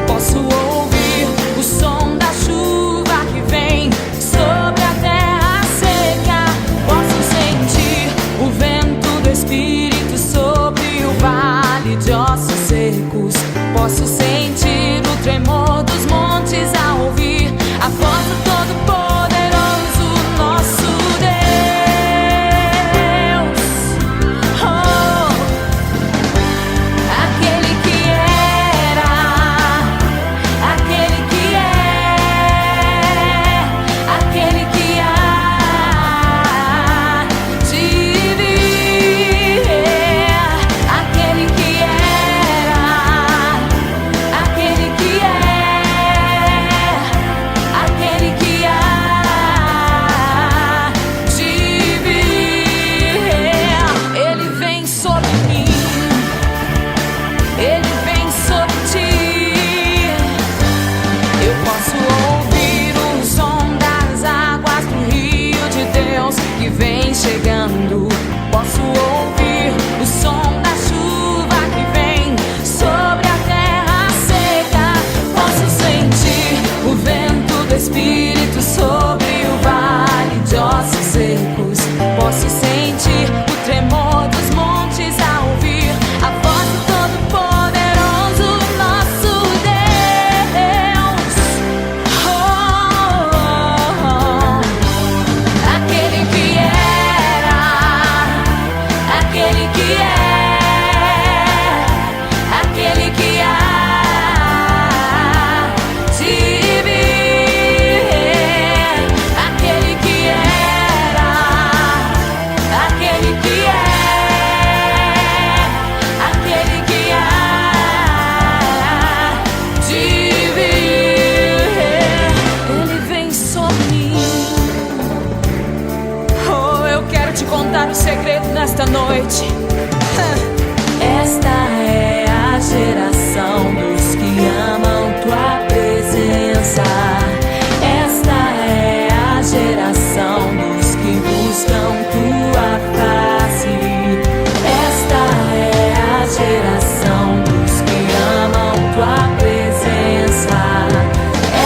Posso ouvir o som da chuva que vem sobre a terra seca. Posso sentir o vento do Espírito sobre o vale de ossos secos. Posso sentir o tremor dos montes ao ouvir a voz do Todo-Poderoso, nosso Deus. Oh, aquele que era, aquele que é, aquele que há de vir, aquele que era, aquele que é, aquele que há de vir. Ele vem sobre mim, ele vem sobre ti. Eu posso ouvir o som das águas do rio de Deus que vem chegando. Posso ouvir o som da chuva que vem sobre a terra seca. Posso sentir o vento do Espírito sobre o vale de ossos secos. Posso sentir o tremor dos montes ao ouvir a voz do Todo-Poderoso, nosso Deus. Oh, aquele que era, aquele que é, aquele que há de vir, aquele que era, aquele que é, aquele que há de vir. Ele vem sobre mim. Oh, eu quero te contar um segredo nesta noite. Esta é a geração dos que amam tua presença. Esta é a geração dos que buscam tua face. Esta é a geração dos que amam tua presença.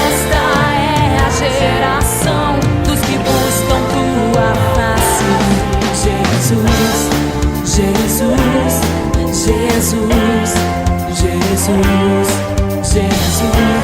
Esta é a geração dos que buscam tua face. Jesus, Jesus, Jesus, Jesus, Jesus.